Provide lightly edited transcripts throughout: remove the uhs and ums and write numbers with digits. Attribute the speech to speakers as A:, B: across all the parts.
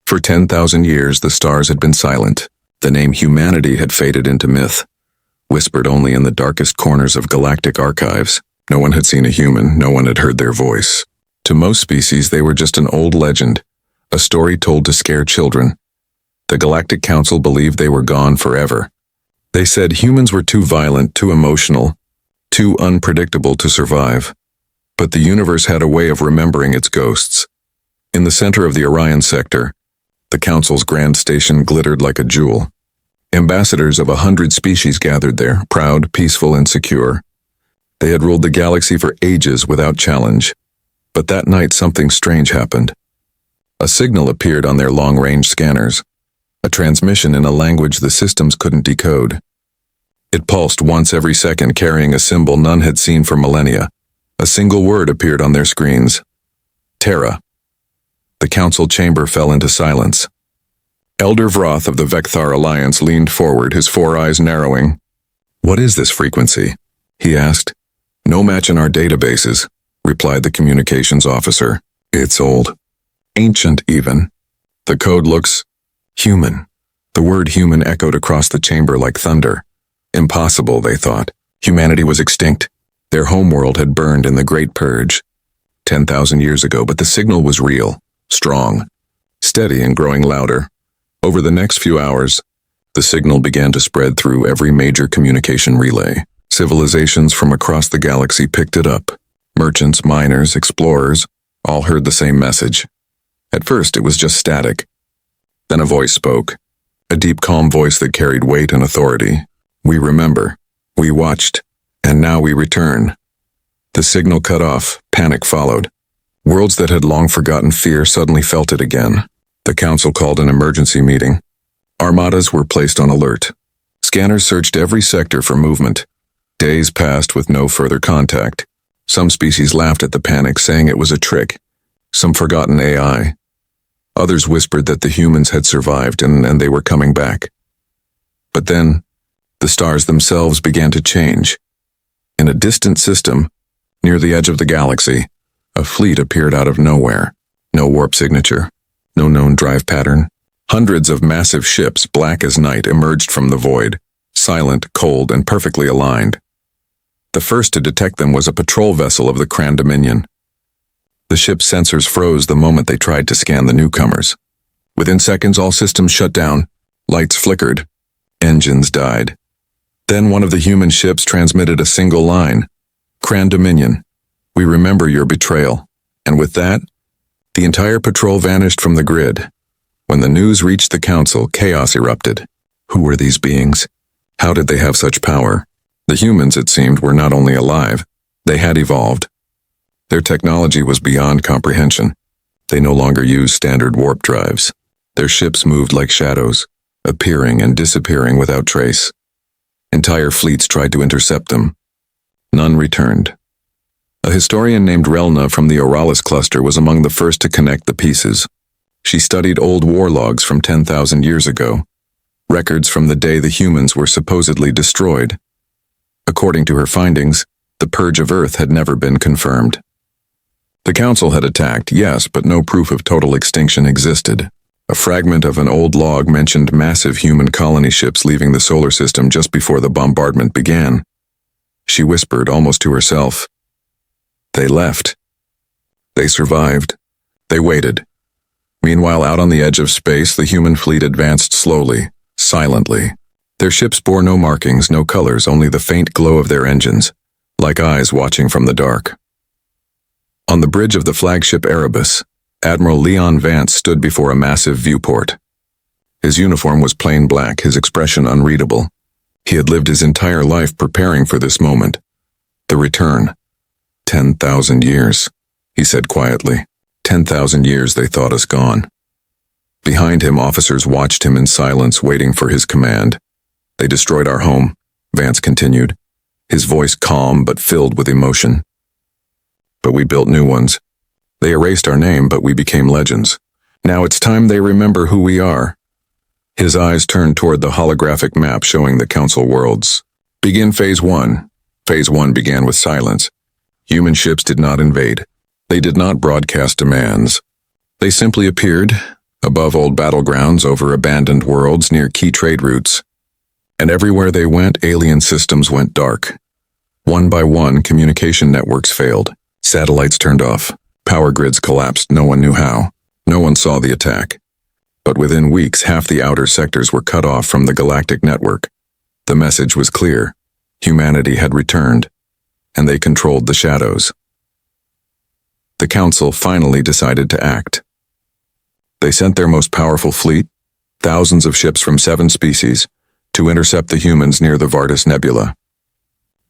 A: For 10,000 years, the stars had been silent. The name humanity had faded into myth, whispered only in the darkest corners of galactic archives. No one had seen a human, no one had heard their voice. To most species, they were just an old legend, a story told to scare children. The Galactic Council believed they were gone forever. They said humans were too violent, too emotional, too unpredictable to survive. But the universe had a way of remembering its ghosts. In the center of the Orion sector, the Council's grand station glittered like a jewel. Ambassadors of 100 species gathered there, proud, peaceful, and secure. They had ruled the galaxy for ages without challenge. But that night something strange happened. A signal appeared on their long-range scanners, a transmission in a language the systems couldn't decode. It pulsed once every second, carrying a symbol none had seen for millennia. A single word appeared on their screens: TERRA. The council chamber fell into silence. Elder Vroth of the Vecthar Alliance leaned forward, his 4 eyes narrowing. "What is this frequency?" he asked. "No match in our databases," replied the communications officer. "It's old. Ancient, even. The code looks human." The word human echoed across the chamber like thunder. Impossible, they thought. Humanity was extinct. Their homeworld had burned in the Great Purge 10,000 years ago, but the signal was real, strong, steady, and growing louder. Over the next few hours, the signal began to spread through every major communication relay. Civilizations from across the galaxy picked it up. Merchants, miners, explorers, all heard the same message. At first, it was just static. Then a voice spoke, a deep, calm voice that carried weight and authority. "We remember. We watched. And now we return." The signal cut off. Panic followed. Worlds that had long forgotten fear suddenly felt it again. The council called an emergency meeting. Armadas were placed on alert. Scanners searched every sector for movement. Days passed with no further contact. Some species laughed at the panic, saying it was a trick, some forgotten AI. Others whispered that the humans had survived and they were coming back. But then, the stars themselves began to change. In a distant system, near the edge of the galaxy, a fleet appeared out of nowhere. No warp signature, no known drive pattern. Hundreds of massive ships, black as night, emerged from the void, silent, cold, and perfectly aligned. The first to detect them was a patrol vessel of the Cran Dominion. The ship's sensors froze the moment they tried to scan the newcomers. Within seconds, all systems shut down, lights flickered, engines died. Then one of the human ships transmitted a single line: "Cran Dominion, we remember your betrayal." And with that, the entire patrol vanished from the grid. When the news reached the council, chaos erupted. Who were these beings? How did they have such power? The humans, it seemed, were not only alive, they had evolved. Their technology was beyond comprehension. They no longer used standard warp drives. Their ships moved like shadows, appearing and disappearing without trace. Entire fleets tried to intercept them. None returned. A historian named Relna from the Oralis cluster was among the first to connect the pieces. She studied old war logs from 10,000 years ago, records from the day the humans were supposedly destroyed. According to her findings, the purge of Earth had never been confirmed. The Council had attacked, yes, but no proof of total extinction existed. A fragment of an old log mentioned massive human colony ships leaving the solar system just before the bombardment began. She whispered, almost to herself, "They left. They survived. They waited." Meanwhile, out on the edge of space, the human fleet advanced slowly, silently. Their ships bore no markings, no colors, only the faint glow of their engines, like eyes watching from the dark. On the bridge of the flagship Erebus, Admiral Leon Vance stood before a massive viewport. His uniform was plain black, his expression unreadable. He had lived his entire life preparing for this moment. The return. 10,000 years, he said quietly. 10,000 years they thought us gone. Behind him, officers watched him in silence, waiting for his command. "They destroyed our home," Vance continued, his voice calm but filled with emotion. "But we built new ones. They erased our name, but we became legends. Now it's time they remember who we are." His eyes turned toward the holographic map showing the Council worlds. "Begin Phase 1. Phase 1 began with silence. Human ships did not invade. They did not broadcast demands. They simply appeared, above old battlegrounds, over abandoned worlds, near key trade routes. And everywhere they went, alien systems went dark. One by one, communication networks failed. Satellites turned off. Power grids collapsed, no one knew how. No one saw the attack. But within weeks, half the outer sectors were cut off from the galactic network. The message was clear. Humanity had returned, and they controlled the shadows. The Council finally decided to act. They sent their most powerful fleet, thousands of ships from 7 species, to intercept the humans near the Vardis Nebula.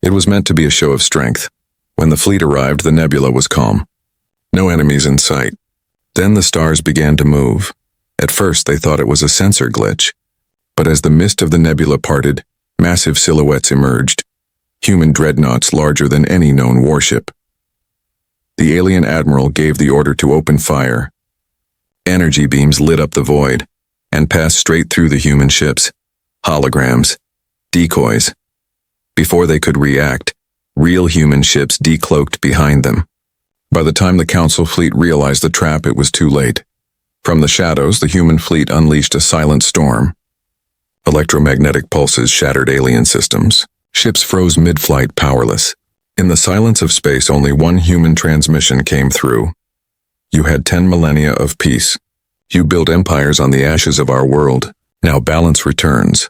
A: It was meant to be a show of strength. When the fleet arrived, the nebula was calm. No enemies in sight. Then the stars began to move. At first, they thought it was a sensor glitch. But as the mist of the nebula parted, massive silhouettes emerged, human dreadnoughts larger than any known warship. The alien admiral gave the order to open fire. Energy beams lit up the void and passed straight through the human ships. Holograms, decoys. Before they could react, real human ships decloaked behind them. By the time the Council fleet realized the trap, it was too late. From the shadows, the human fleet unleashed a silent storm. Electromagnetic pulses shattered alien systems. Ships froze mid-flight, powerless. In the silence of space, only one human transmission came through. You had 10 millennia of peace. You built empires on the ashes of our world. Now balance returns.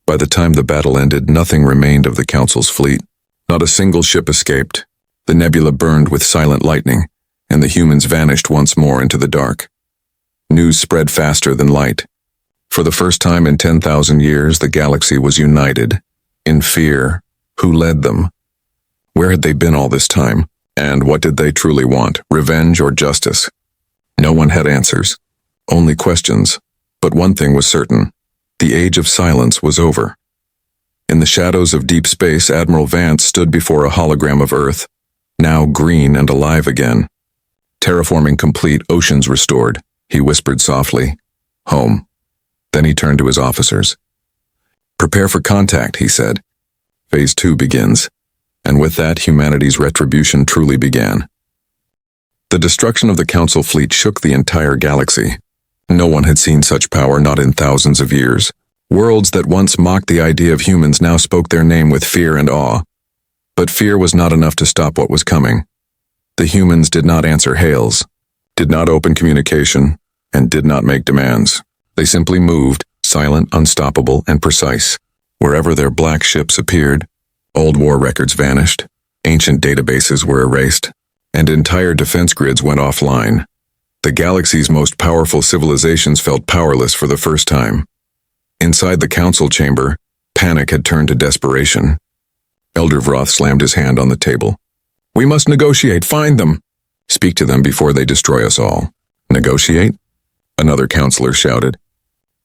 A: By the time the battle ended, nothing remained of the Council's fleet. Not a single ship escaped. The nebula burned with silent lightning, and the humans vanished once more into the dark. News spread faster than light. For the first time in 10,000 years, the galaxy was united. In fear, who led them? Where had they been all this time? And what did they truly want, revenge or justice? No one had answers, only questions. But one thing was certain. The age of silence was over. In the shadows of deep space, Admiral Vance stood before a hologram of Earth, now green and alive again. Terraforming complete, oceans restored, he whispered softly. Home. Then he turned to his officers. Prepare for contact, he said. Phase 2 begins. And with that, humanity's retribution truly began. The destruction of the Council fleet shook the entire galaxy. No one had seen such power, not in thousands of years. Worlds that once mocked the idea of humans now spoke their name with fear and awe. But fear was not enough to stop what was coming. The humans did not answer hails, did not open communication, and did not make demands. They simply moved, silent, unstoppable, and precise. Wherever their black ships appeared, old war records vanished, ancient databases were erased, and entire defense grids went offline. The galaxy's most powerful civilizations felt powerless for the first time. Inside the Council chamber, panic had turned to desperation. Elder Vroth slammed his hand on the table. We must negotiate, find them. Speak to them before they destroy us all. Negotiate? Another counselor shouted.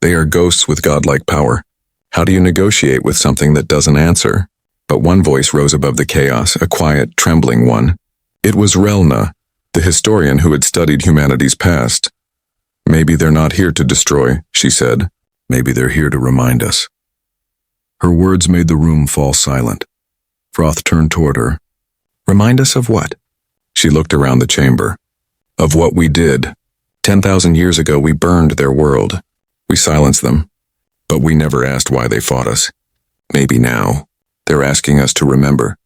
A: They are ghosts with godlike power. How do you negotiate with something that doesn't answer? But one voice rose above the chaos, a quiet, trembling one. It was Relna, the historian who had studied humanity's past. Maybe they're not here to destroy, she said. Maybe they're here to remind us. Her words made the room fall silent. Vroth turned toward her. Remind us of what? She looked around the chamber. Of what we did. 10,000 years ago, we burned their world. We silenced them. But we never asked why they fought us. Maybe now, they're asking us to remember.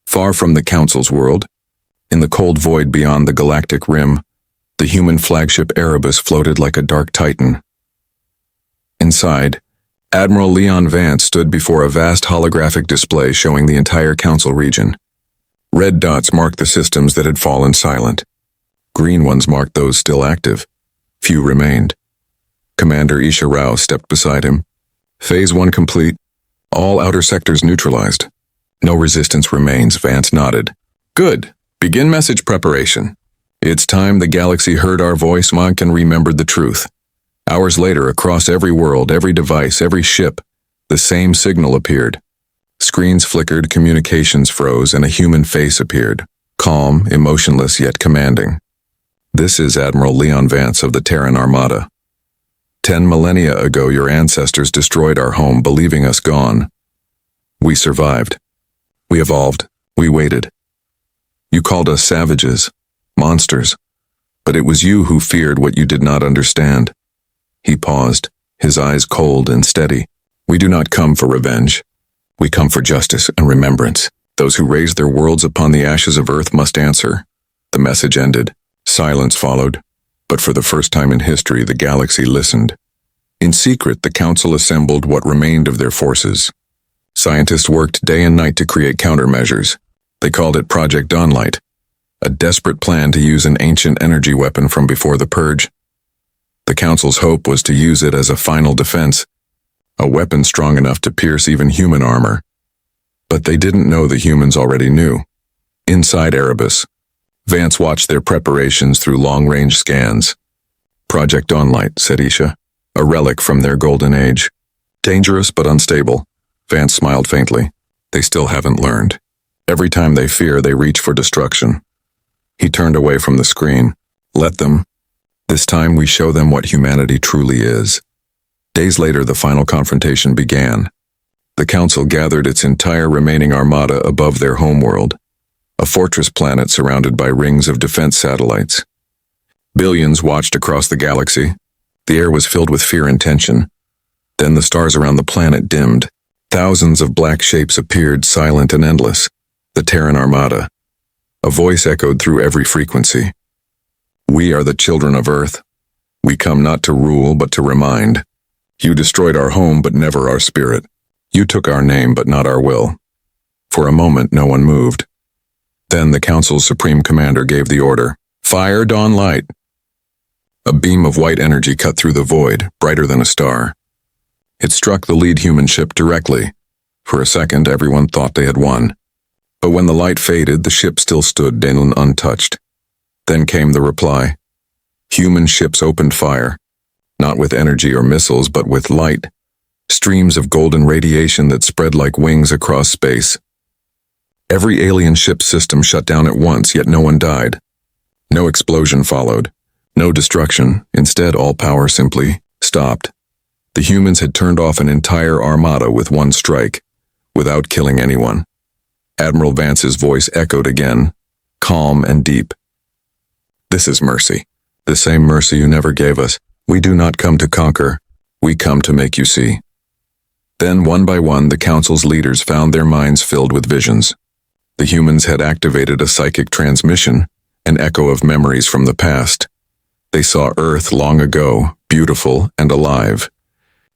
A: Far from the Council's world, in the cold void beyond the galactic rim, the human flagship Erebus floated like a dark titan. Inside, Admiral Leon Vance stood before a vast holographic display showing the entire Council region. Red dots marked the systems that had fallen silent. Green ones marked those still active. Few remained. Commander Isha Rao stepped beside him. Phase 1 complete. All outer sectors neutralized. No resistance remains, Vance nodded. Good. Begin message preparation. It's time the galaxy heard our voice, Monk, and remembered the truth. Hours later, across every world, every device, every ship, the same signal appeared. Screens flickered, communications froze, and a human face appeared. Calm, emotionless, yet commanding. This is Admiral Leon Vance of the Terran Armada. 10 millennia ago, your ancestors destroyed our home, believing us gone. We survived. We evolved. We waited. You called us savages, monsters. But it was you who feared what you did not understand. He paused, his eyes cold and steady. We do not come for revenge. We come for justice and remembrance. Those who raise their worlds upon the ashes of Earth must answer. The message ended. Silence followed. But for the first time in history, the galaxy listened. In secret, the Council assembled what remained of their forces. Scientists worked day and night to create countermeasures. They called it Project Dawnlight, a desperate plan to use an ancient energy weapon from before the Purge. The Council's hope was to use it as a final defense, a weapon strong enough to pierce even human armor. But they didn't know the humans already knew. Inside Erebus, Vance watched their preparations through long-range scans. Project Dawnlight, said Isha, a relic from their golden age. Dangerous but unstable. Vance smiled faintly. They still haven't learned. Every time they fear, they reach for destruction. He turned away from the screen. Let them. This time we show them what humanity truly is. Days later, the final confrontation began. The Council gathered its entire remaining armada above their homeworld, a fortress planet surrounded by rings of defense satellites. Billions watched across the galaxy. The air was filled with fear and tension. Then the stars around the planet dimmed. Thousands of black shapes appeared, silent and endless. The Terran Armada. A voice echoed through every frequency. We are the children of Earth. We come not to rule, but to remind. You destroyed our home, but never our spirit. You took our name, but not our will. For a moment, no one moved. Then the Council's Supreme Commander gave the order, Fire Dawnlight. A beam of white energy cut through the void, brighter than a star. It struck the lead human ship directly. For a second, everyone thought they had won. But when the light faded, the ship still stood, untouched. Then came the reply. Human ships opened fire, not with energy or missiles, but with light, streams of golden radiation that spread like wings across space. Every alien ship system shut down at once, yet no one died. No explosion followed, no destruction. Instead, all power simply stopped. The humans had turned off an entire armada with one strike, without killing anyone. Admiral Vance's voice echoed again, calm and deep. This is mercy, the same mercy you never gave us. We do not come to conquer, we come to make you see. Then, one by one, the Council's leaders found their minds filled with visions. The humans had activated a psychic transmission, an echo of memories from the past. They saw Earth long ago, beautiful and alive.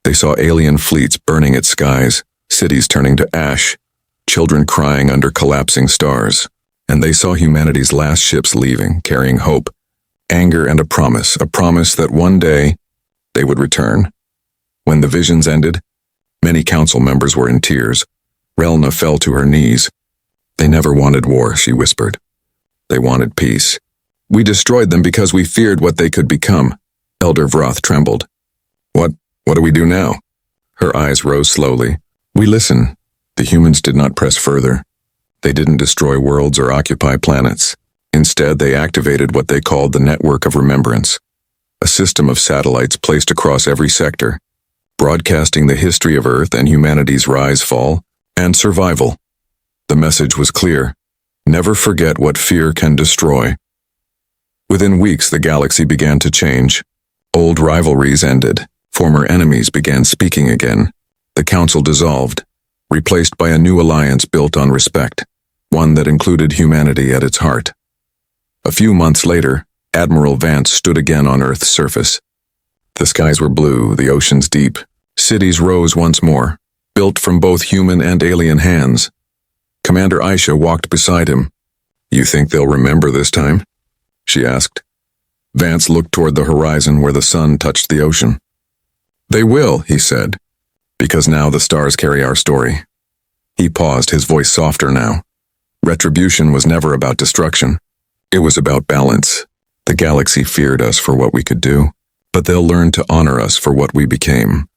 A: They saw alien fleets burning its skies, cities turning to ash, children crying under collapsing stars. And they saw humanity's last ships leaving, carrying hope, anger, and a promise that one day they would return. When the visions ended, many council members were in tears. Relna fell to her knees. They never wanted war, she whispered. They wanted peace. We destroyed them because we feared what they could become. Elder Vroth trembled. What do we do now? Her eyes rose slowly. We listen. The humans did not press further. They didn't destroy worlds or occupy planets. Instead, they activated what they called the Network of Remembrance, a system of satellites placed across every sector, broadcasting the history of Earth and humanity's rise, fall, and survival. The message was clear. Never forget what fear can destroy. Within weeks, the galaxy began to change. Old rivalries ended. Former enemies began speaking again. The Council dissolved, replaced by a new alliance built on respect, one that included humanity at its heart. A few months later, Admiral Vance stood again on Earth's surface. The skies were blue, the oceans deep. Cities rose once more, built from both human and alien hands. Commander Isha walked beside him. You think they'll remember this time? She asked. Vance looked toward the horizon where the sun touched the ocean. They will, he said, because now the stars carry our story. He paused, his voice softer now. Retribution was never about destruction. It was about balance. The galaxy feared us for what we could do, but they'll learn to honor us for what we became.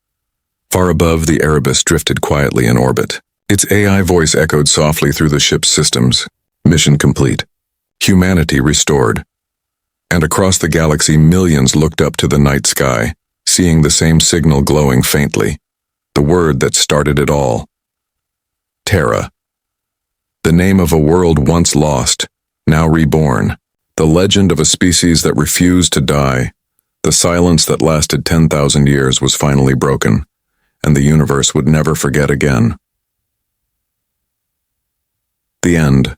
A: Far above, the Erebus drifted quietly in orbit. Its AI voice echoed softly through the ship's systems. Mission complete. Humanity restored. And across the galaxy, millions looked up to the night sky, seeing the same signal glowing faintly. The word that started it all. TERRA. The name of a world once lost, now reborn. The legend of a species that refused to die, the silence that lasted 10,000 years was finally broken, and the universe would never forget again. The end.